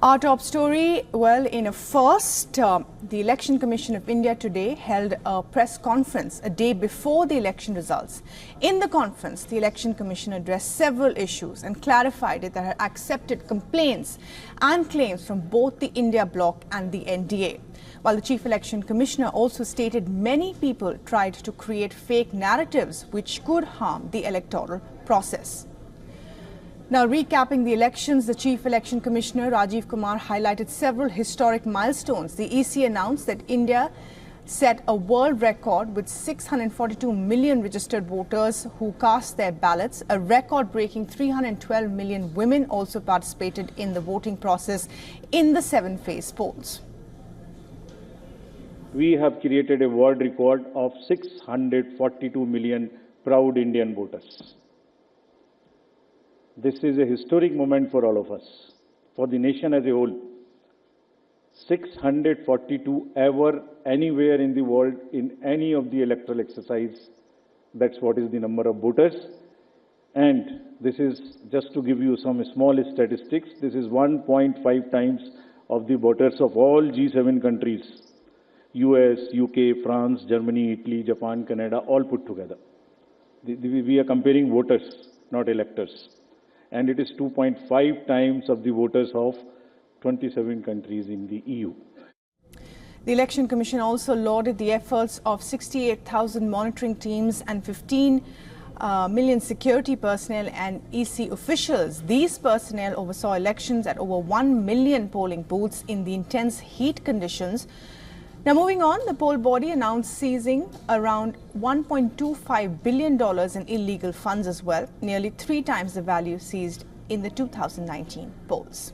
Our top story, well, in a first, the Election Commission of India today held a press conference a day before the election results. In the conference, the Election Commission addressed several issues and clarified that it had accepted complaints and claims from both the India bloc and the NDA. While the Chief Election Commissioner also stated many people tried to create fake narratives which could harm the electoral process. Now, recapping the elections, the Chief Election Commissioner, Rajiv Kumar, highlighted several historic milestones. The EC announced that India set a world record with 642 million registered voters who cast their ballots. A record-breaking 312 million women also participated in the voting process in the 7-phase polls. We have created a world record of 642 million proud Indian voters. This is a historic moment for all of us, for the nation as a whole. 642 ever, anywhere in the world, in any of the electoral exercise. That's what is the number of voters. And this is, just to give you some small statistics, this is 1.5 times of the voters of all G7 countries. US, UK, France, Germany, Italy, Japan, Canada, all put together. We are comparing voters, not electors. And it is 2.5 times of the voters of 27 countries in the EU. The Election Commission also lauded the efforts of 68,000 monitoring teams and 15 million security personnel and EC officials. These personnel oversaw elections at over 1 million polling booths in the intense heat conditions. Now, moving on, the poll body announced seizing around $1.25 billion in illegal funds as well, nearly 3 times the value seized in the 2019 polls.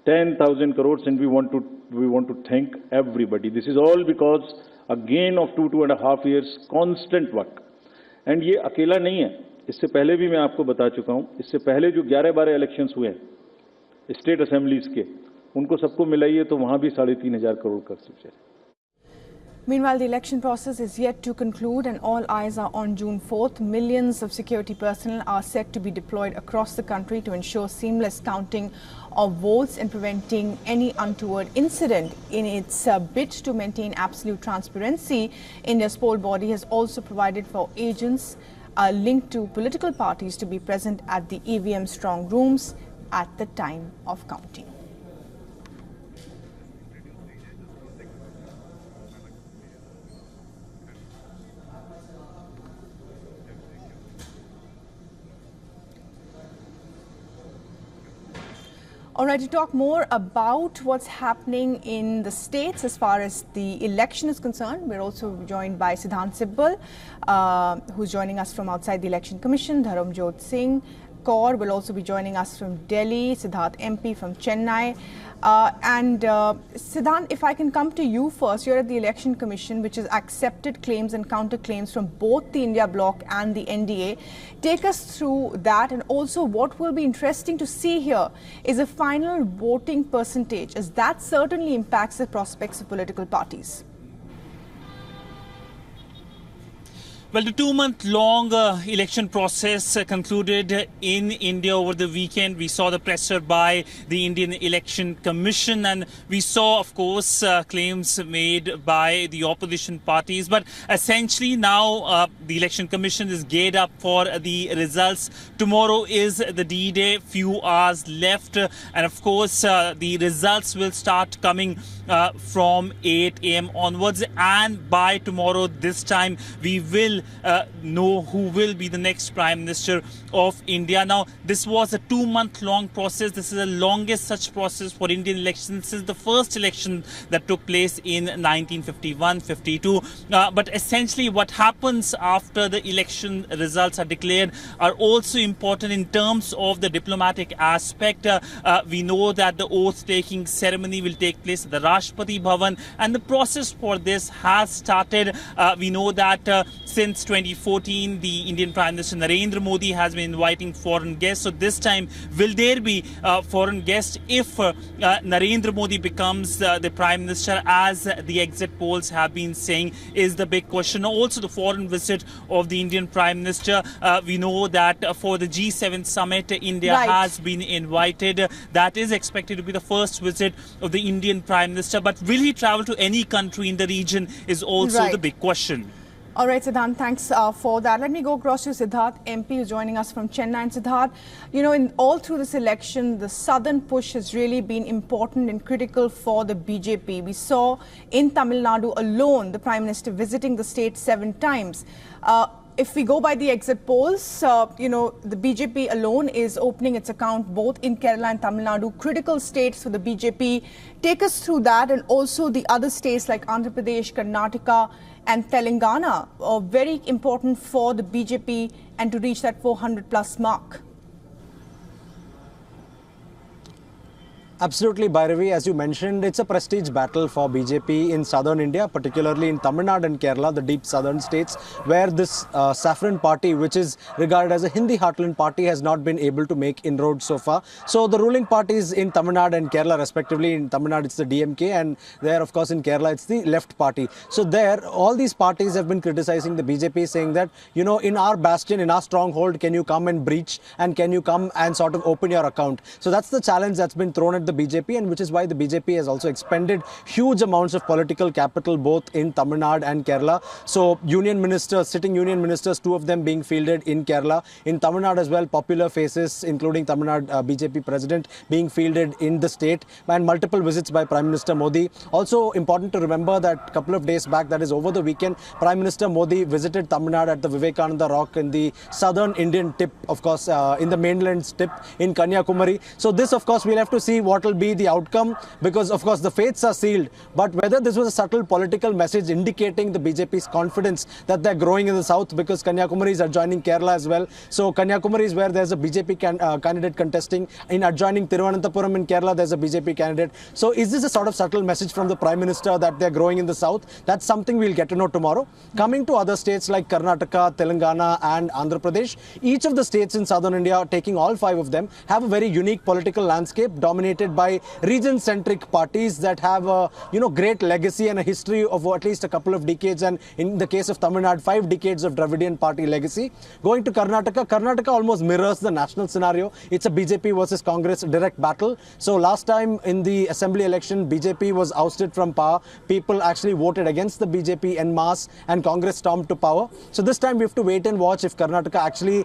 10,000 crores, and we want to thank everybody. This is all because a gain of 2.5 years constant work. And ये अकेला नहीं है. इससे पहले भी मैं आपको बता चुका हूँ. इससे पहले जो 11-12 इलेक्शंस हुए हैं स्टेट असेंबलीज के, उनको सबको मिलाइए तो वहां भी 3,500 करोड़ कर सकते हैं. Meanwhile, the election process is yet to conclude and all eyes are on June 4th. Millions of security personnel are set to be deployed across the country to ensure seamless counting of votes and preventing any untoward incident. In its bid to maintain absolute transparency, India's poll body has also provided for agents linked to political parties to be present at the EVM strong rooms at the time of counting. All right, to talk more about what's happening in the states as far as the election is concerned, we're also joined by Siddhant Sibbal, who's joining us from outside the Election Commission. Dharamjot Singh Kaur will also be joining us from Delhi, Siddharth MP from Chennai. Siddhant, if I can come to you first, you're at the Election Commission, which has accepted claims and counterclaims from both the India bloc and the NDA. Take us through that, and also what will be interesting to see here is a final voting percentage, as that certainly impacts the prospects of political parties. Well, the 2-month-long election process concluded in India over the weekend. We saw the pressure by the Indian Election Commission, and we saw, of course, claims made by the opposition parties. But essentially now the Election Commission is geared up for the results. Tomorrow is the D-Day, few hours left. And of course, the results will start coming from 8 a.m. onwards. And by tomorrow, this time, we will know who will be the next Prime Minister of India. Now, this was a 2-month-long process. This is the longest such process for Indian elections since the first election that took place in 1951-52. But essentially, what happens after the election results are declared are also important in terms of the diplomatic aspect. We know that the oath-taking ceremony will take place at the Rashtrapati Bhavan, and the process for this has started. We know that since since 2014, the Indian Prime Minister Narendra Modi has been inviting foreign guests. So this time, will there be foreign guests if Narendra Modi becomes the Prime Minister, as the exit polls have been saying, is the big question. Also, the foreign visit of the Indian Prime Minister. We know that for the G7 summit, India has been invited. That is expected to be the first visit of the Indian Prime Minister. But will he travel to any country in the region is also the big question. All right, Siddharth, thanks for that. Let me go across to Siddharth, MP, who's joining us from Chennai. And Siddharth, you know, all through this election, the southern push has really been important and critical for the BJP. We saw in Tamil Nadu alone, the Prime Minister visiting the state 7 times. If we go by the exit polls, you know, the BJP alone is opening its account both in Kerala and Tamil Nadu, critical states for the BJP. Take us through that, and also the other states like Andhra Pradesh, Karnataka and Telangana are very important for the BJP and to reach that 400+ mark. Absolutely, Bhairavi. As you mentioned, it's a prestige battle for BJP in southern India, particularly in Tamil Nadu and Kerala, the deep southern states, where this saffron party, which is regarded as a Hindi heartland party, has not been able to make inroads so far. So the ruling parties in Tamil Nadu and Kerala, respectively, in Tamil Nadu it's the DMK, and there, of course, in Kerala it's the left party. So there, all these parties have been criticizing the BJP, saying that, you know, in our bastion, in our stronghold, can you come and breach, and can you come and sort of open your account? So that's the challenge that's been thrown at the BJP, and which is why the BJP has also expended huge amounts of political capital both in Tamil Nadu and Kerala. So union ministers, sitting union ministers, 2 of them being fielded in Kerala. In Tamil Nadu as well, popular faces, including Tamil Nadu BJP president, being fielded in the state, and multiple visits by Prime Minister Modi. Also important to remember that a couple of days back, that is over the weekend, Prime Minister Modi visited Tamil Nadu at the Vivekananda Rock in the southern Indian tip, of course, in the mainland tip in Kanyakumari. So this, of course, we'll have to see what will be the outcome, because of course the fates are sealed, but whether this was a subtle political message indicating the BJP's confidence that they're growing in the south, because Kanyakumari is adjoining Kerala as well. So Kanyakumari is where there's a BJP candidate contesting. In adjoining Thiruvananthapuram in Kerala, there's a BJP candidate. So is this a sort of subtle message from the Prime Minister that they're growing in the south? That's something we'll get to know tomorrow. Coming to other states like Karnataka, Telangana and Andhra Pradesh, each of the states in southern India, taking all 5 of them, have a very unique political landscape dominated by region-centric parties that have a great legacy and a history of at least a couple of decades, and in the case of Tamil Nadu, 5 decades of Dravidian party legacy. Going to Karnataka, Karnataka almost mirrors the national scenario. It's a BJP versus Congress direct battle. So last time in the assembly election, BJP was ousted from power. People actually voted against the BJP en masse, and Congress stormed to power. So this time we have to wait and watch if Karnataka actually,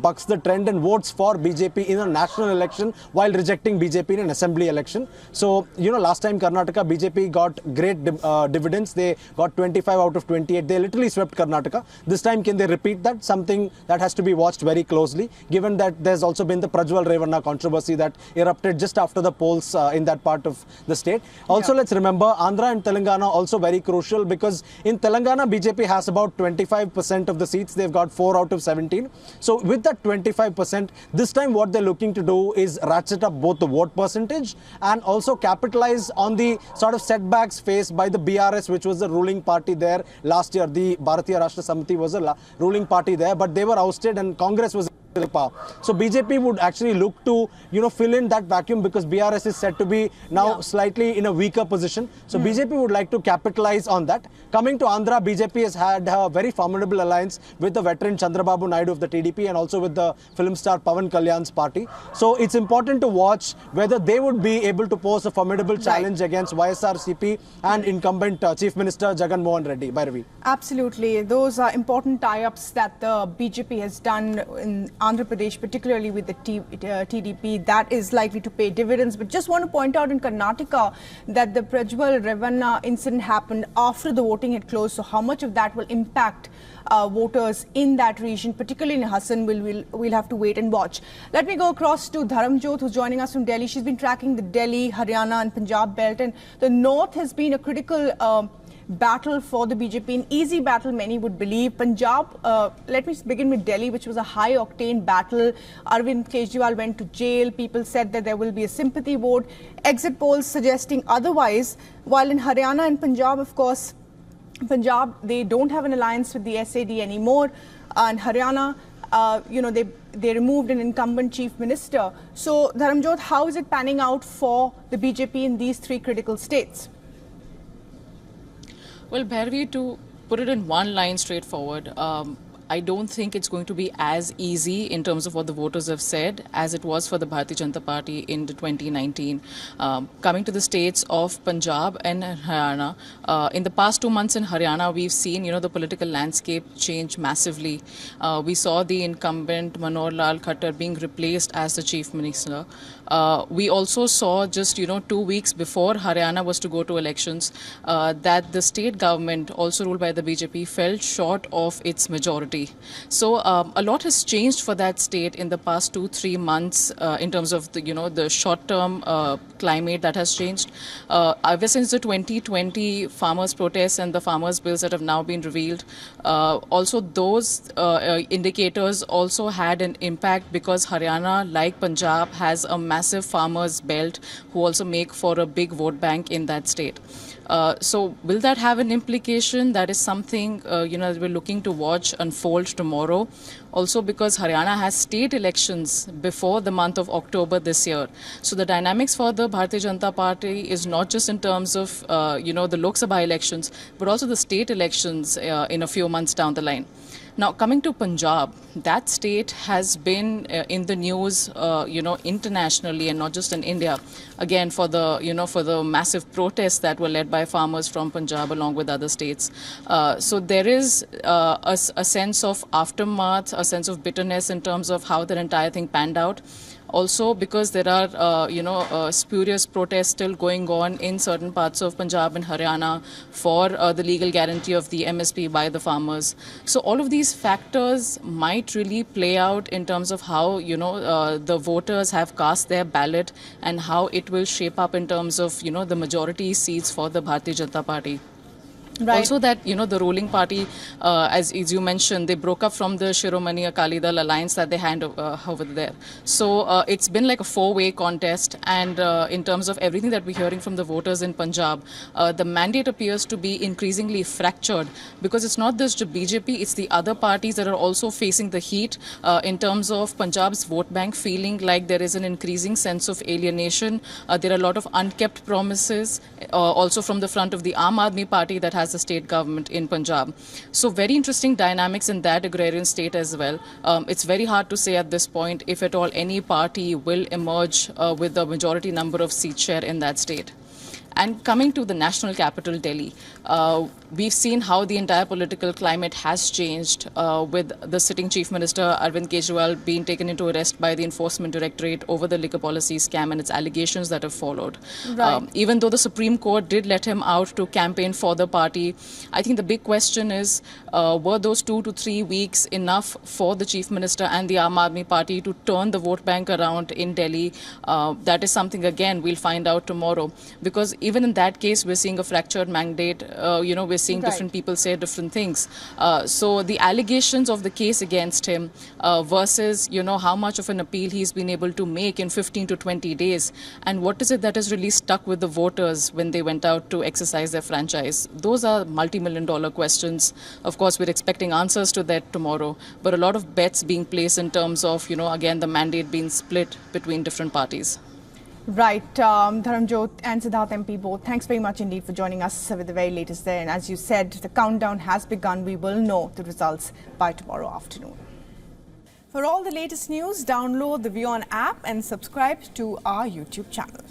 bucks the trend and votes for BJP in a national election while rejecting BJP in an assembly election. So, last time Karnataka BJP got great dividends. They got 25 out of 28. They literally swept Karnataka. This time, can they repeat that? Something that has to be watched very closely, given that there's also been the Prajwal Revanna controversy that erupted just after the polls in that part of the state. Also, let's remember Andhra and Telangana also very crucial, because in Telangana, BJP has about 25% of the seats. They've got 4 out of 17. So with that 25%, this time what they're looking to do is ratchet up both the vote percentage and also capitalize on the sort of setbacks faced by the BRS, which was the ruling party there last year. The Bharatiya Rashtra Samiti was a ruling party there, but they were ousted and Congress was the power. So BJP would actually look to, fill in that vacuum, because BRS is said to be now slightly in a weaker position. So BJP would like to capitalize on that. Coming to Andhra, BJP has had a very formidable alliance with the veteran Chandrababu Naidu of the TDP and also with the film star Pawan Kalyan's party. So it's important to watch whether they would be able to pose a formidable challenge against YSRCP and incumbent Chief Minister Jagan Mohan Reddy. Bhairavi. Absolutely. Those are important tie-ups that the BJP has done in Andhra Pradesh, particularly with the TDP. That is likely to pay dividends. But just want to point out in Karnataka that the Prajwal Revanna incident happened after the voting had closed. So how much of that will impact voters in that region, particularly in Hassan, we'll have to wait and watch. Let me go across to Dharamjot, who's joining us from Delhi. She's been tracking the Delhi, Haryana and Punjab belt, and the north has been a critical battle for the BJP, an easy battle many would believe. Punjab, let me begin with Delhi, which was a high-octane battle. Arvind Kejriwal went to jail. People said that there will be a sympathy vote. Exit polls suggesting otherwise. While in Haryana and Punjab, of course, Punjab, they don't have an alliance with the SAD anymore. And Haryana, they removed an incumbent chief minister. So, Dharamjot, how is it panning out for the BJP in these three critical states? Well, Bhairavi, to put it in one line straightforward, I don't think it's going to be as easy in terms of what the voters have said as it was for the Bharatiya Janata Party in 2019. Coming to the states of Punjab and Haryana, in the past 2 months in Haryana, we've seen, the political landscape change massively. We saw the incumbent Manohar Lal Khattar being replaced as the chief minister. We also saw just, 2 weeks before Haryana was to go to elections, that the state government, also ruled by the BJP, fell short of its majority. So a lot has changed for that state in the past 2-3 months in terms of the short-term climate that has changed. Ever since the 2020 farmers' protests and the farmers' bills that have now been revealed, also those indicators also had an impact because Haryana, like Punjab, has a massive farmers' belt who also make for a big vote bank in that state. So will that have an implication? That is something, that we're looking to watch unfold tomorrow. Also because Haryana has state elections before the month of October this year. So the dynamics for the Bharatiya Janata Party is not just in terms of, the Lok Sabha elections, but also the state elections in a few months down the line. Now, coming to Punjab, that state has been in the news, internationally and not just in India. Again, for the massive protests that were led by farmers from Punjab along with other states. So there is a sense of aftermath, a sense of bitterness in terms of how the entire thing panned out. Also because there are, spurious protests still going on in certain parts of Punjab and Haryana for the legal guarantee of the MSP by the farmers. So all of these factors might really play out in terms of how, the voters have cast their ballot and how it will shape up in terms of, the majority seats for the Bharatiya Janata Party. Right. Also that, the ruling party, as you mentioned, they broke up from the Shiromani Akali Dal alliance that they had over there. So it's been like a four-way contest. And in terms of everything that we're hearing from the voters in Punjab, the mandate appears to be increasingly fractured because it's not just the BJP, it's the other parties that are also facing the heat in terms of Punjab's vote bank feeling like there is an increasing sense of alienation. There are a lot of unkept promises also from the front of the Aam Aadmi Party that has the state government in Punjab. So very interesting dynamics in that agrarian state as well. It's very hard to say at this point if at all any party will emerge with the majority number of seat share in that state. And coming to the national capital, Delhi, we've seen how the entire political climate has changed with the sitting Chief Minister Arvind Kejriwal being taken into arrest by the Enforcement Directorate over the liquor policy scam and its allegations that have followed. Right. Even though the Supreme Court did let him out to campaign for the party, I think the big question is, were those 2 to 3 weeks enough for the Chief Minister and the Aam Aadmi Party to turn the vote bank around in Delhi? That is something, again, we'll find out tomorrow. Because even in that case, we're seeing a fractured mandate. We're seeing different people say different things. So the allegations of the case against him versus, how much of an appeal he's been able to make in 15 to 20 days. And what is it that has really stuck with the voters when they went out to exercise their franchise? Those are multi-million-dollar questions. Of course, we're expecting answers to that tomorrow. But a lot of bets being placed in terms of, again, the mandate being split between different parties. Right, Dharamjot and Siddharth MP both, thanks very much indeed for joining us with the very latest there. And as you said, the countdown has begun. We will know the results by tomorrow afternoon. For all the latest news, download the WION app and subscribe to our YouTube channel.